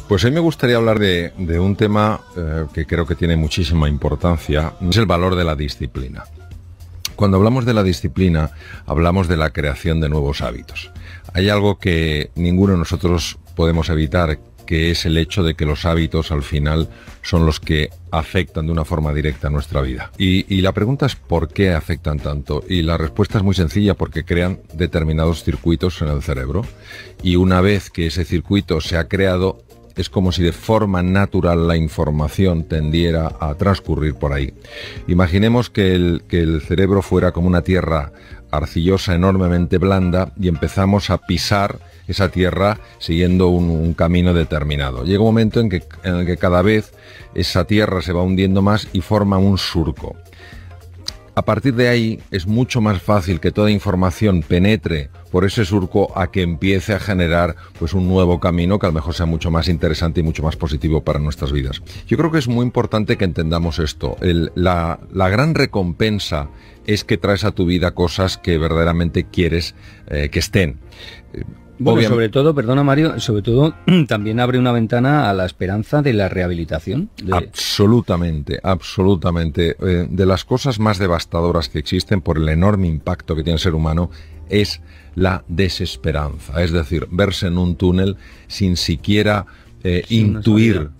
Pues hoy me gustaría hablar de un tema que creo que tiene muchísima importancia, es el valor de la disciplina. Cuando hablamos de la disciplina, hablamos de la creación de nuevos hábitos. Hay algo que ninguno de nosotros podemos evitar, que es el hecho de que los hábitos al final son los que afectan de una forma directa a nuestra vida. Y la pregunta es ¿por qué afectan tanto? Y la respuesta es muy sencilla, porque crean determinados circuitos en el cerebro. Y una vez que ese circuito se ha creado, es como si de forma natural la información tendiera a transcurrir por ahí. Imaginemos que el cerebro fuera como una tierra arcillosa enormemente blanda y empezamos a pisar esa tierra siguiendo un camino determinado. Llega un momento en el que cada vez esa tierra se va hundiendo más y forma un surco. A partir de ahí es mucho más fácil que toda información penetre por ese surco a que empiece a generar pues un nuevo camino que a lo mejor sea mucho más interesante y mucho más positivo para nuestras vidas. Yo creo que es muy importante que entendamos esto. La gran recompensa es que traes a tu vida cosas que verdaderamente quieres que estén. Bueno, sobre todo, perdona Mario, sobre todo también abre una ventana a la esperanza de la rehabilitación. Absolutamente, absolutamente. De las cosas más devastadoras que existen por el enorme impacto que tiene el ser humano es la desesperanza. Es decir, verse en un túnel sin siquiera intuir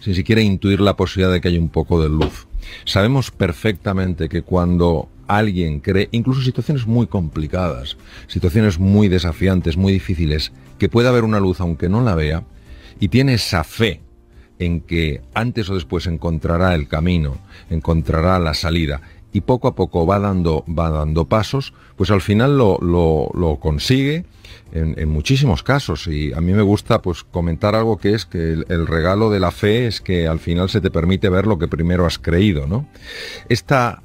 la posibilidad de que haya un poco de luz. Sabemos perfectamente que cuando alguien cree, incluso situaciones muy complicadas, situaciones muy desafiantes, muy difíciles, que puede haber una luz aunque no la vea, y tiene esa fe en que antes o después encontrará el camino, encontrará la salida, y poco a poco va dando pasos, pues al final lo consigue en muchísimos casos. Y a mí me gusta pues comentar algo que es que el regalo de la fe es que al final se te permite ver lo que primero has creído, ¿no? Esta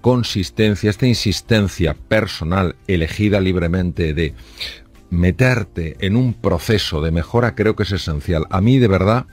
consistencia, esta insistencia personal elegida libremente de meterte en un proceso de mejora creo que es esencial. A mí de verdad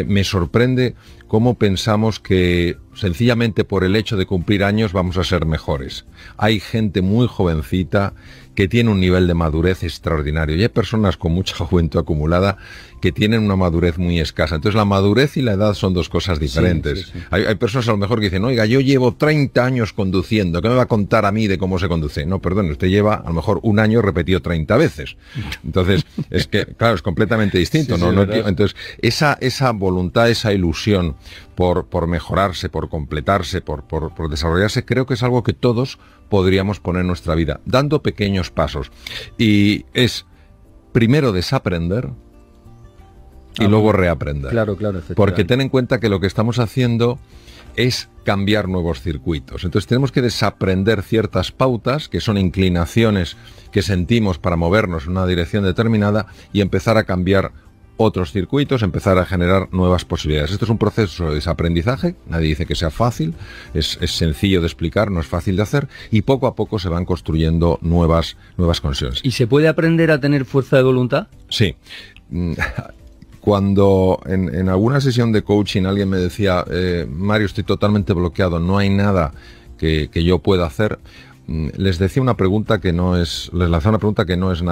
me sorprende cómo pensamos que sencillamente por el hecho de cumplir años vamos a ser mejores. Hay gente muy jovencita que tiene un nivel de madurez extraordinario y hay personas con mucha juventud acumulada que tienen una madurez muy escasa. Entonces la madurez y la edad son dos cosas diferentes. Sí. Hay personas a lo mejor que dicen, oiga, yo llevo 30 años conduciendo, ¿qué me va a contar a mí de cómo se conduce? No, perdón, usted lleva a lo mejor un año repetido 30 veces. Entonces, es que, claro, es completamente distinto. Sí, ¿no? Entonces, esa voluntad, esa ilusión por mejorarse, por completarse, por desarrollarse, creo que es algo que todos podríamos poner en nuestra vida, dando pequeños pasos. Y es primero desaprender y luego reaprender. Claro, porque ten en cuenta que lo que estamos haciendo es cambiar nuevos circuitos. Entonces tenemos que desaprender ciertas pautas, que son inclinaciones que sentimos para movernos en una dirección determinada, y empezar a cambiar otros circuitos, empezar a generar nuevas posibilidades. Esto es un proceso de desaprendizaje, nadie dice que sea fácil, es sencillo de explicar, no es fácil de hacer, y poco a poco se van construyendo nuevas conexiones. ¿Y se puede aprender a tener fuerza de voluntad? Sí. Cuando en alguna sesión de coaching alguien me decía, Mario, estoy totalmente bloqueado, no hay nada que yo pueda hacer, les decía una pregunta que les lanzaba una pregunta que no es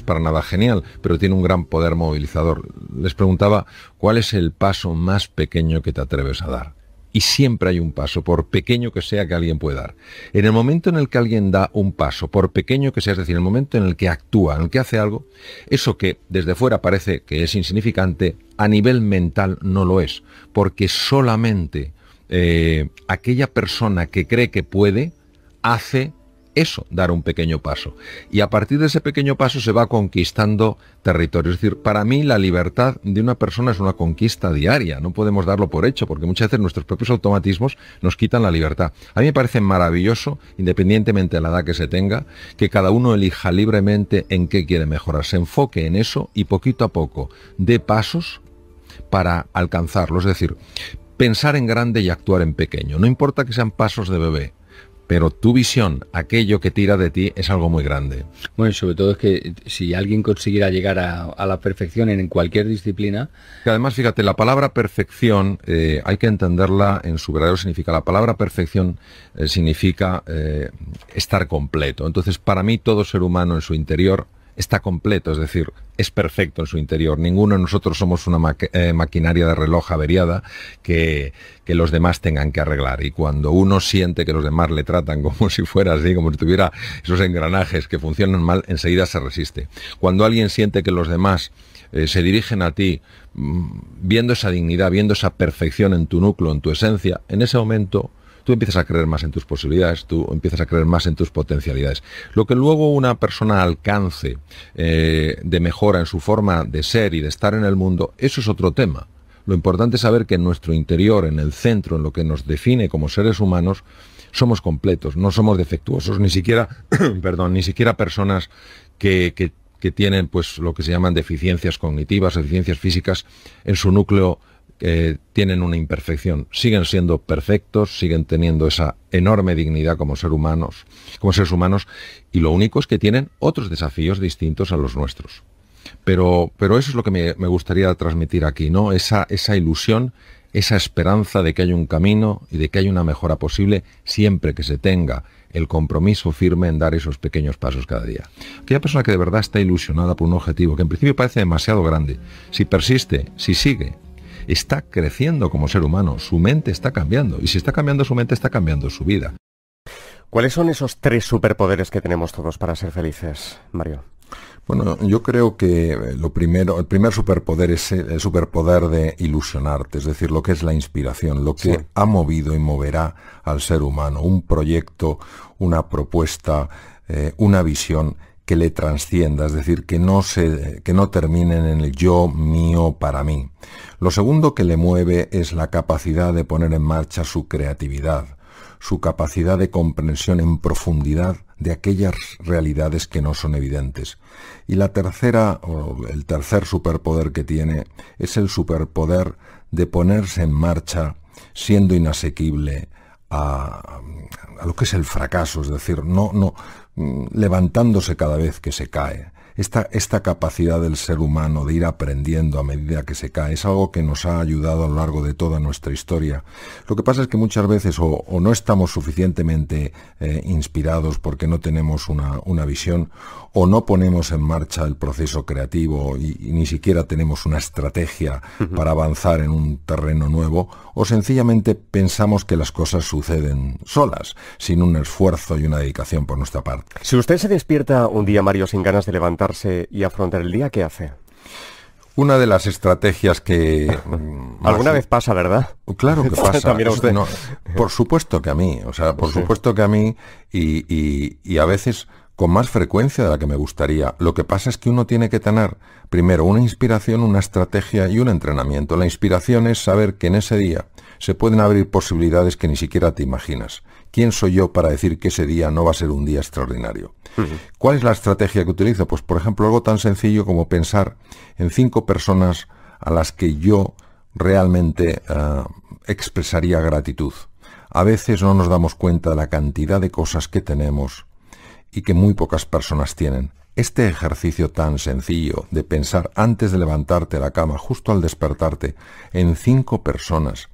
para nada genial, pero tiene un gran poder movilizador. Les preguntaba, ¿cuál es el paso más pequeño que te atreves a dar? Y siempre hay un paso, por pequeño que sea, que alguien puede dar. En el momento en el que alguien da un paso, por pequeño que sea, es decir, en el momento en el que actúa, en el que hace algo, eso que desde fuera parece que es insignificante, a nivel mental no lo es, porque solamente aquella persona que cree que puede, hace eso, dar un pequeño paso. Y a partir de ese pequeño paso se va conquistando territorio. Es decir, para mí la libertad de una persona es una conquista diaria. No podemos darlo por hecho, porque muchas veces nuestros propios automatismos nos quitan la libertad. A mí me parece maravilloso, independientemente de la edad que se tenga, que cada uno elija libremente en qué quiere mejorar. Se enfoque en eso y poquito a poco dé pasos para alcanzarlo. Es decir, pensar en grande y actuar en pequeño. No importa que sean pasos de bebé, pero tu visión, aquello que tira de ti, es algo muy grande. Bueno, sobre todo es que si alguien consiguiera llegar a la perfección en cualquier disciplina... Que además, fíjate, la palabra perfección hay que entenderla en su verdadero significado. La palabra perfección significa estar completo. Entonces, para mí, todo ser humano en su interior está completo, es decir, es perfecto en su interior. Ninguno de nosotros somos una maquinaria de reloj averiada que los demás tengan que arreglar. Y cuando uno siente que los demás le tratan como si fuera así, como si tuviera esos engranajes que funcionan mal, enseguida se resiste. Cuando alguien siente que los demás se dirigen a ti viendo esa dignidad, viendo esa perfección en tu núcleo, en tu esencia, en ese momento tú empiezas a creer más en tus posibilidades, tú empiezas a creer más en tus potencialidades. Lo que luego una persona alcance de mejora en su forma de ser y de estar en el mundo, eso es otro tema. Lo importante es saber que en nuestro interior, en el centro, en lo que nos define como seres humanos, somos completos, no somos defectuosos, ni siquiera, perdón, ni siquiera personas que tienen pues lo que se llaman deficiencias cognitivas, deficiencias físicas, en su núcleo tienen una imperfección. Siguen siendo perfectos, siguen teniendo esa enorme dignidad como seres humanos, y lo único es que tienen otros desafíos distintos a los nuestros. Pero eso es lo que me gustaría transmitir aquí, ¿no? Esa ilusión, esa esperanza de que hay un camino y de que hay una mejora posible siempre que se tenga el compromiso firme en dar esos pequeños pasos cada día. Aquella persona que de verdad está ilusionada por un objetivo que en principio parece demasiado grande, si persiste, si sigue, está creciendo como ser humano, su mente está cambiando, y si está cambiando su mente, está cambiando su vida. ¿Cuáles son esos 3 superpoderes que tenemos todos para ser felices, Mario? Bueno, yo creo que el primer superpoder es el superpoder de ilusionarte, es decir, lo que es la inspiración, lo que ha movido y moverá al ser humano, un proyecto, una propuesta, una visión que le trascienda, es decir, que no terminen en el yo, mío, para mí. Lo segundo que le mueve es la capacidad de poner en marcha su creatividad, su capacidad de comprensión en profundidad de aquellas realidades que no son evidentes. Y el tercer superpoder que tiene es el superpoder de ponerse en marcha siendo inasequible a lo que es el fracaso, es decir, levantándose cada vez que se cae. Esta capacidad del ser humano de ir aprendiendo a medida que se cae es algo que nos ha ayudado a lo largo de toda nuestra historia. Lo que pasa es que muchas veces o no estamos suficientemente inspirados porque no tenemos una visión, o no ponemos en marcha el proceso creativo y ni siquiera tenemos una estrategia para avanzar en un terreno nuevo, o sencillamente pensamos que las cosas suceden solas, sin un esfuerzo y una dedicación por nuestra parte. Si usted se despierta un día, Mario, sin ganas de levantarse y afrontar el día, ¿qué hace? Una de las estrategias que... ¿Alguna vez pasa, verdad? Claro que pasa. ¿También a usted? No, por supuesto que a mí, supuesto que a mí, y a veces con más frecuencia de la que me gustaría. Lo que pasa es que uno tiene que tener, primero, una inspiración, una estrategia y un entrenamiento. La inspiración es saber que en ese día se pueden abrir posibilidades que ni siquiera te imaginas. ¿Quién soy yo para decir que ese día no va a ser un día extraordinario? ¿Cuál es la estrategia que utilizo? Pues, por ejemplo, algo tan sencillo como pensar en 5 personas a las que yo realmente expresaría gratitud. A veces no nos damos cuenta de la cantidad de cosas que tenemos y que muy pocas personas tienen. Este ejercicio tan sencillo de pensar antes de levantarte de la cama, justo al despertarte, en 5 personas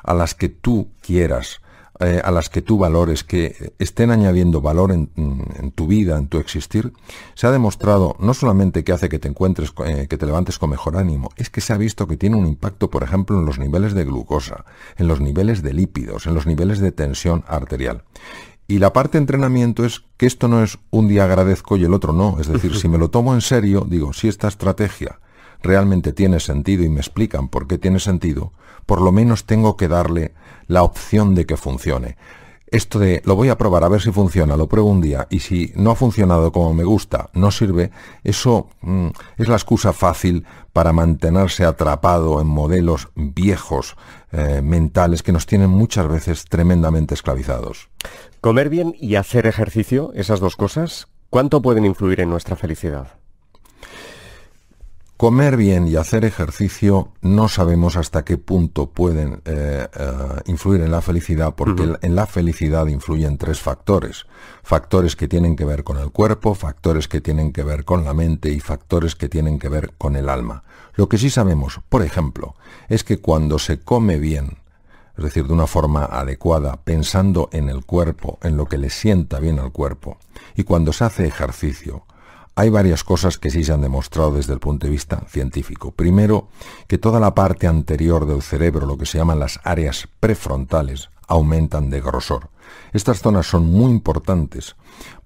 a las que tú quieras, a las que tú valores, que estén añadiendo valor en tu vida, en tu existir, se ha demostrado no solamente que hace que te encuentres, que te levantes con mejor ánimo, es que se ha visto que tiene un impacto, por ejemplo, en los niveles de glucosa, en los niveles de lípidos, en los niveles de tensión arterial. Y la parte de entrenamiento es que esto no es un día agradezco y el otro no. Es decir, si me lo tomo en serio, digo, si esta estrategia realmente tiene sentido y me explican por qué tiene sentido, por lo menos tengo que darle la opción de que funcione. Esto de, lo voy a probar a ver si funciona, lo pruebo un día y si no ha funcionado como me gusta, no sirve, eso es la excusa fácil para mantenerse atrapado en modelos viejos, mentales, que nos tienen muchas veces tremendamente esclavizados. Comer bien y hacer ejercicio, esas dos cosas, ¿cuánto pueden influir en nuestra felicidad? Comer bien y hacer ejercicio no sabemos hasta qué punto pueden influir en la felicidad, porque en la felicidad influyen 3 factores. Factores que tienen que ver con el cuerpo, factores que tienen que ver con la mente y factores que tienen que ver con el alma. Lo que sí sabemos, por ejemplo, es que cuando se come bien, es decir, de una forma adecuada, pensando en el cuerpo, en lo que le sienta bien al cuerpo, y cuando se hace ejercicio, Hay varias cosas que sí se han demostrado desde el punto de vista científico. Primero, que toda la parte anterior del cerebro, lo que se llaman las áreas prefrontales, aumentan de grosor. Estas zonas son muy importantes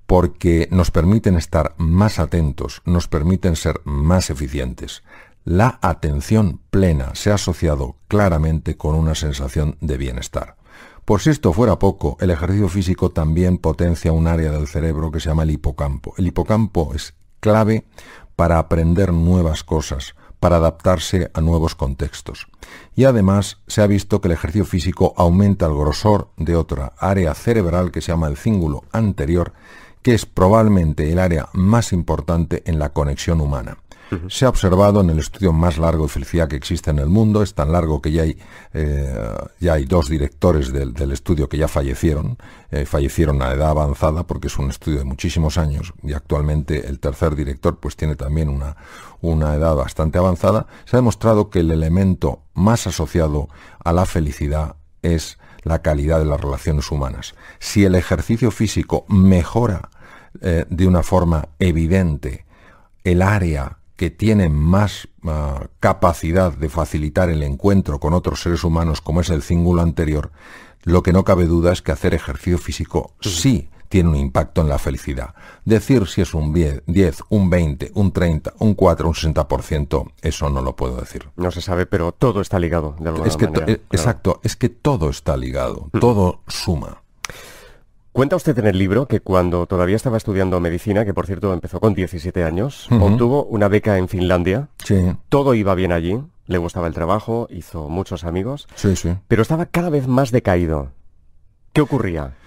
porque nos permiten estar más atentos, nos permiten ser más eficientes. La atención plena se ha asociado claramente con una sensación de bienestar. Por si esto fuera poco, el ejercicio físico también potencia un área del cerebro que se llama el hipocampo. El hipocampo es clave para aprender nuevas cosas, para adaptarse a nuevos contextos. Y además se ha visto que el ejercicio físico aumenta el grosor de otra área cerebral que se llama el cíngulo anterior, que es probablemente el área más importante en la conexión humana. Se ha observado en el estudio más largo de felicidad que existe en el mundo, es tan largo que ya hay 2 directores del estudio que ya fallecieron a edad avanzada porque es un estudio de muchísimos años y actualmente el tercer director pues tiene también una edad bastante avanzada. Se ha demostrado que el elemento más asociado a la felicidad es la calidad de las relaciones humanas. Si el ejercicio físico mejora de una forma evidente el área que tiene más capacidad de facilitar el encuentro con otros seres humanos, como es el cíngulo anterior, lo que no cabe duda es que hacer ejercicio físico sí tiene un impacto en la felicidad. Decir si es un 10, un 20, un 30, un 4, un 60%, eso no lo puedo decir. No se sabe, pero todo está ligado de alguna manera. Claro. Exacto, es que todo está ligado, todo suma. Cuenta usted en el libro que cuando todavía estaba estudiando medicina, que por cierto empezó con 17 años, obtuvo una beca en Finlandia. Sí. Todo iba bien allí, le gustaba el trabajo, hizo muchos amigos. Sí, sí. Pero estaba cada vez más decaído. ¿Qué ocurría?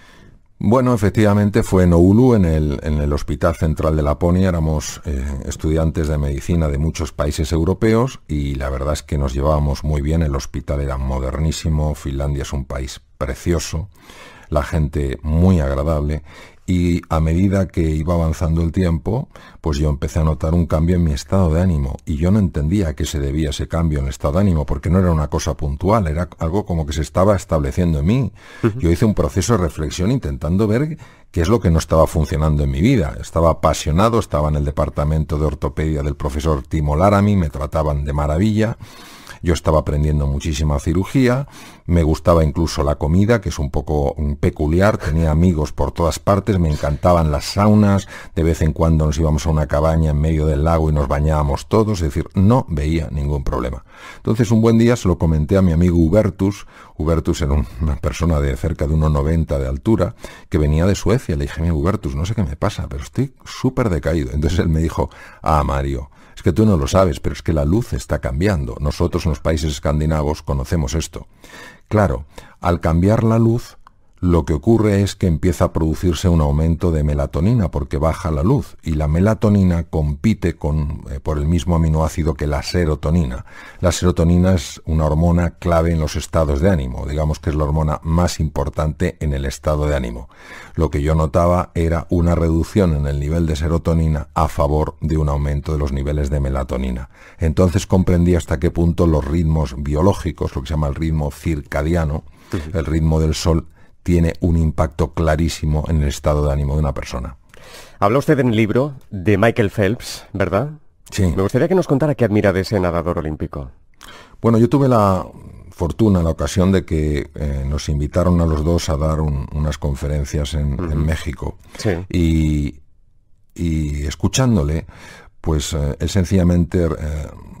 Bueno, efectivamente fue en Oulu, en el Hospital Central de Laponia. Éramos estudiantes de medicina de muchos países europeos y la verdad es que nos llevábamos muy bien. El hospital era modernísimo, Finlandia es un país precioso, la gente muy agradable y a medida que iba avanzando el tiempo, pues yo empecé a notar un cambio en mi estado de ánimo y yo no entendía a qué se debía ese cambio en el estado de ánimo porque no era una cosa puntual, era algo como que se estaba estableciendo en mí. Yo hice un proceso de reflexión intentando ver qué es lo que no estaba funcionando en mi vida. Estaba apasionado, estaba en el departamento de ortopedia del profesor Timo Laramie, me trataban de maravilla. Yo estaba aprendiendo muchísima cirugía, me gustaba incluso la comida, que es un poco peculiar, tenía amigos por todas partes, me encantaban las saunas, de vez en cuando nos íbamos a una cabaña en medio del lago y nos bañábamos todos, es decir, no veía ningún problema. Entonces un buen día se lo comenté a mi amigo Hubertus. Hubertus era una persona de cerca de 1,90 de altura, que venía de Suecia. Le dije, mira Hubertus, no sé qué me pasa, pero estoy súper decaído. Entonces él me dijo, Mario, es que tú no lo sabes, pero es que la luz está cambiando. Nosotros en los países escandinavos conocemos esto. Claro, al cambiar la luz, lo que ocurre es que empieza a producirse un aumento de melatonina porque baja la luz y la melatonina compite por el mismo aminoácido que la serotonina. La serotonina es una hormona clave en los estados de ánimo, digamos que es la hormona más importante en el estado de ánimo. Lo que yo notaba era una reducción en el nivel de serotonina a favor de un aumento de los niveles de melatonina. Entonces comprendí hasta qué punto los ritmos biológicos, lo que se llama el ritmo circadiano, el ritmo del sol, tiene un impacto clarísimo en el estado de ánimo de una persona. Habla usted en el libro de Michael Phelps, ¿verdad? Sí. Me gustaría que nos contara qué admira de ese nadador olímpico. Bueno, yo tuve la fortuna, la ocasión de que nos invitaron a los dos a dar unas conferencias en México. Sí. Y escuchándole, pues él sencillamente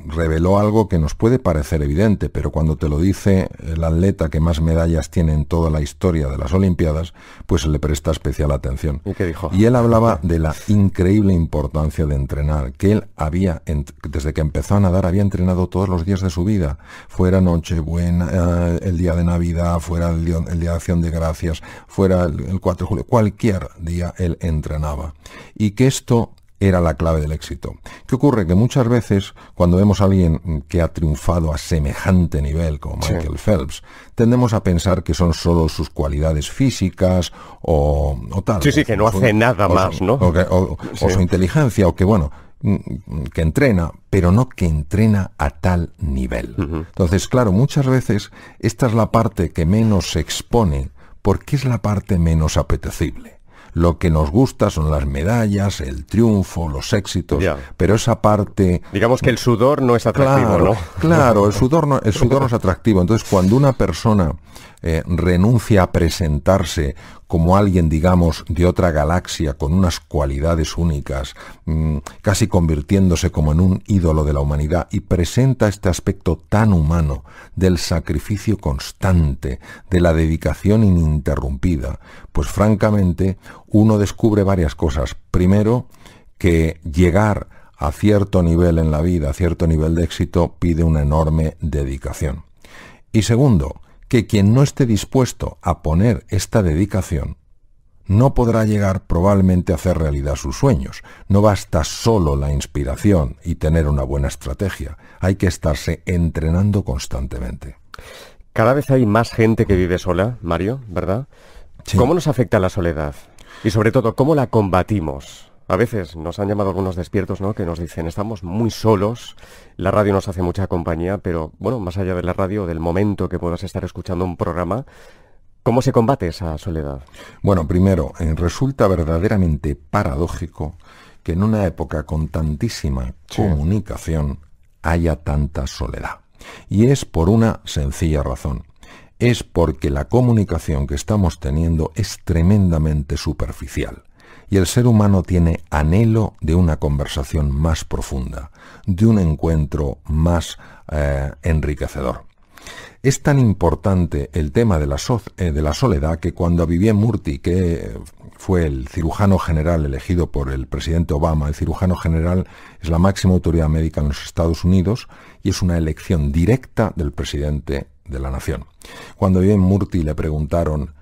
reveló algo que nos puede parecer evidente, pero cuando te lo dice el atleta que más medallas tiene en toda la historia de las Olimpiadas, pues se le presta especial atención. ¿Y qué dijo? Y él hablaba de la increíble importancia de entrenar, que él había, desde que empezó a nadar, había entrenado todos los días de su vida, fuera Nochebuena, el día de Navidad, fuera el día de Acción de Gracias, fuera el 4 de julio, cualquier día él entrenaba. Y que esto era la clave del éxito. ¿Qué ocurre? Que muchas veces, cuando vemos a alguien que ha triunfado a semejante nivel como Michael Phelps, tendemos a pensar que son solo sus cualidades físicas o tal. Sí, que no hace nada más, ¿no? O su inteligencia, o que, bueno, que entrena, pero no que entrena a tal nivel. Entonces, claro, muchas veces esta es la parte que menos se expone porque es la parte menos apetecible. Lo que nos gusta son las medallas, el triunfo, los éxitos, pero esa parte... Digamos que el sudor no es atractivo, claro, ¿no? Claro, el sudor no es atractivo. Entonces, cuando una persona renuncia a presentarse como alguien, digamos, de otra galaxia, con unas cualidades únicas, casi convirtiéndose como en un ídolo de la humanidad, y presenta este aspecto tan humano del sacrificio constante, de la dedicación ininterrumpida, pues francamente uno descubre varias cosas. Primero, que llegar a cierto nivel en la vida, a cierto nivel de éxito, pide una enorme dedicación. Y segundo, que quien no esté dispuesto a poner esta dedicación no podrá llegar probablemente a hacer realidad sus sueños. No basta solo la inspiración y tener una buena estrategia. Hay que estarse entrenando constantemente. Cada vez hay más gente que vive sola, Mario, ¿verdad? Sí. ¿Cómo nos afecta la soledad? Y sobre todo, ¿cómo la combatimos? A veces nos han llamado algunos despiertos, ¿no?, que nos dicen, estamos muy solos, la radio nos hace mucha compañía, pero bueno, más allá de la radio, del momento que puedas estar escuchando un programa, ¿cómo se combate esa soledad? Bueno, primero, resulta verdaderamente paradójico que en una época con tantísima comunicación haya tanta soledad. Y es por una sencilla razón. Es porque la comunicación que estamos teniendo es tremendamente superficial. Y el ser humano tiene anhelo de una conversación más profunda, de un encuentro más enriquecedor. Es tan importante el tema de la soledad que cuando Vivien Murthy, que fue el cirujano general elegido por el presidente Obama, el cirujano general es la máxima autoridad médica en los Estados Unidos y es una elección directa del presidente de la nación. Cuando Vivien Murthy le preguntaron,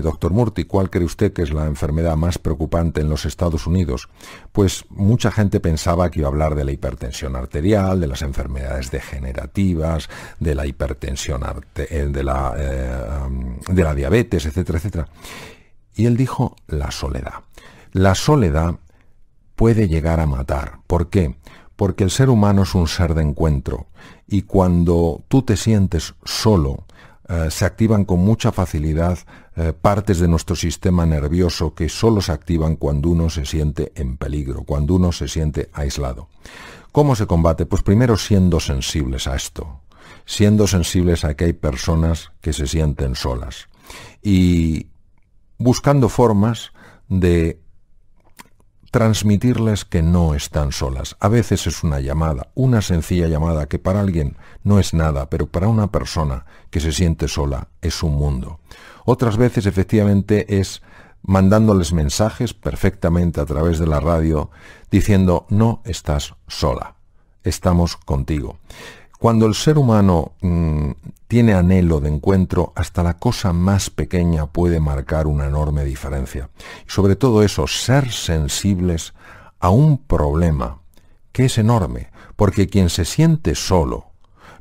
doctor Murthy, ¿cuál cree usted que es la enfermedad más preocupante en los Estados Unidos? Pues mucha gente pensaba que iba a hablar de la hipertensión arterial, de las enfermedades degenerativas, de la hipertensión, de la diabetes, etcétera, etcétera. Y él dijo la soledad. La soledad puede llegar a matar. ¿Por qué? Porque el ser humano es un ser de encuentro y cuando tú te sientes solo, se activan con mucha facilidad partes de nuestro sistema nervioso que solo se activan cuando uno se siente en peligro, cuando uno se siente aislado. ¿Cómo se combate? Pues primero siendo sensibles a esto, siendo sensibles a que hay personas que se sienten solas y buscando formas de transmitirles que no están solas. A veces es una llamada, una sencilla llamada que para alguien no es nada, pero para una persona que se siente sola es un mundo. Otras veces efectivamente es mandándoles mensajes perfectamente a través de la radio diciendo no estás sola, estamos contigo. Cuando el ser humano tiene anhelo de encuentro, hasta la cosa más pequeña puede marcar una enorme diferencia. Y sobre todo eso, ser sensibles a un problema que es enorme, porque quien se siente solo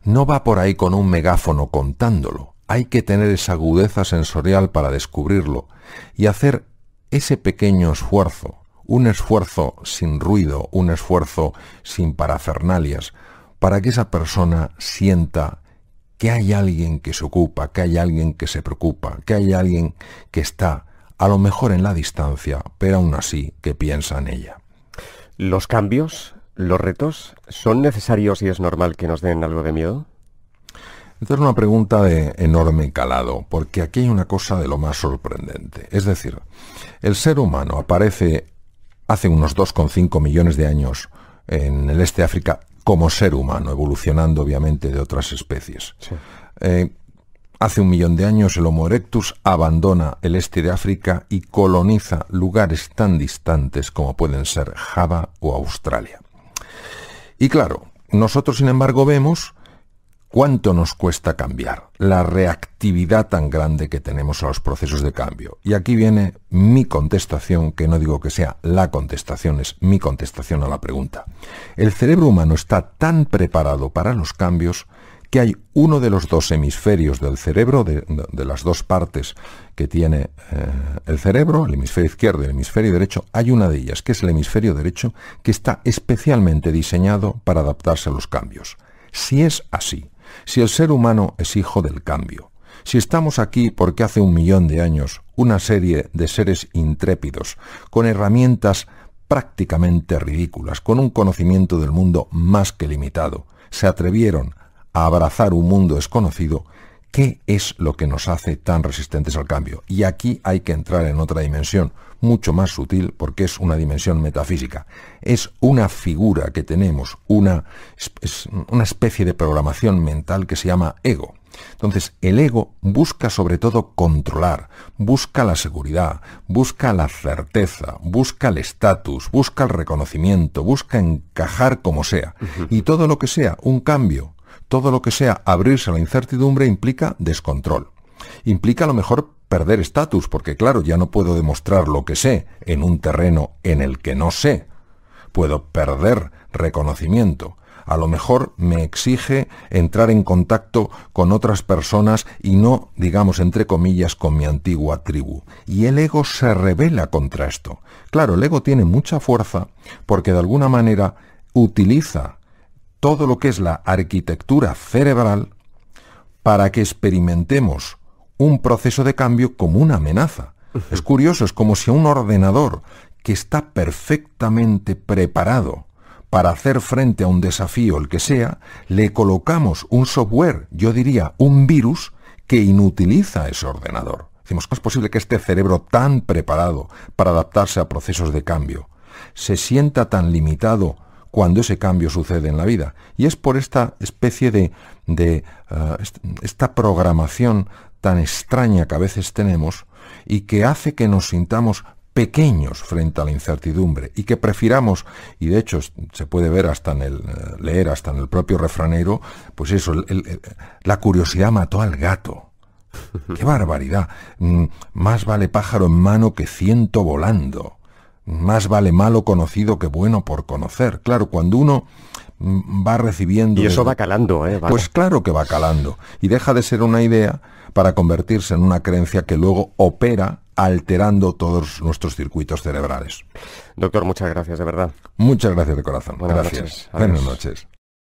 no va por ahí con un megáfono contándolo. Hay que tener esa agudeza sensorial para descubrirlo y hacer ese pequeño esfuerzo, un esfuerzo sin ruido, un esfuerzo sin parafernalias, para que esa persona sienta que hay alguien que se ocupa, que hay alguien que se preocupa, que hay alguien que está, a lo mejor en la distancia, pero aún así que piensa en ella. ¿Los cambios, los retos, son necesarios y es normal que nos den algo de miedo? Esta es una pregunta de enorme calado, porque aquí hay una cosa de lo más sorprendente. Es decir, el ser humano aparece hace unos 2,5 millones de años en el este de África como ser humano, evolucionando obviamente de otras especies. Sí. Hace 1 millón de años el Homo erectus abandona el este de África y coloniza lugares tan distantes como pueden ser Java o Australia. Y claro, nosotros sin embargo vemos cuánto nos cuesta cambiar, la reactividad tan grande que tenemos a los procesos de cambio. Y aquí viene mi contestación, que no digo que sea la contestación, es mi contestación a la pregunta. El cerebro humano está tan preparado para los cambios que hay uno de los 2 hemisferios del cerebro, de las 2 partes que tiene el cerebro, el hemisferio izquierdo y el hemisferio derecho, hay una de ellas, que es el hemisferio derecho, que está especialmente diseñado para adaptarse a los cambios. Si es así, si el ser humano es hijo del cambio, Si estamos aquí porque hace 1 millón de años una serie de seres intrépidos, con herramientas prácticamente ridículas, con un conocimiento del mundo más que limitado, se atrevieron a abrazar un mundo desconocido, ¿qué es lo que nos hace tan resistentes al cambio? Y aquí hay que entrar en otra dimensión, mucho más sutil, porque es una dimensión metafísica. Es una figura que tenemos, una especie de programación mental que se llama ego. Entonces, el ego busca sobre todo controlar, busca la seguridad, busca la certeza, busca el estatus, busca el reconocimiento, busca encajar como sea. Y todo lo que sea un cambio, todo lo que sea abrirse a la incertidumbre implica descontrol. Implica a lo mejor perder estatus, porque claro, ya no puedo demostrar lo que sé en un terreno en el que no sé. Puedo perder reconocimiento. A lo mejor me exige entrar en contacto con otras personas y no, digamos, entre comillas, con mi antigua tribu. Y el ego se rebela contra esto. Claro, el ego tiene mucha fuerza porque de alguna manera utiliza todo lo que es la arquitectura cerebral para que experimentemos un proceso de cambio como una amenaza. Es curioso, es como si a un ordenador que está perfectamente preparado para hacer frente a un desafío, el que sea, le colocamos un software, yo diría un virus, que inutiliza ese ordenador. Decimos, ¿cómo es posible que este cerebro tan preparado para adaptarse a procesos de cambio se sienta tan limitado cuando ese cambio sucede en la vida? Y es por esta especie de esta programación tan extraña que a veces tenemos y que hace que nos sintamos pequeños frente a la incertidumbre y que prefiramos, y de hecho se puede ver hasta leer hasta en el propio refranero, pues eso, la curiosidad mató al gato. ¡Qué barbaridad! Más vale pájaro en mano que ciento volando. Más vale malo conocido que bueno por conocer. Claro, cuando uno va recibiendo... Y eso va calando, ¿eh? Pues claro que va calando. Y deja de ser una idea para convertirse en una creencia que luego opera alterando todos nuestros circuitos cerebrales. Doctor, muchas gracias, de verdad. Muchas gracias de corazón. Buenas gracias. Noches. Buenas noches.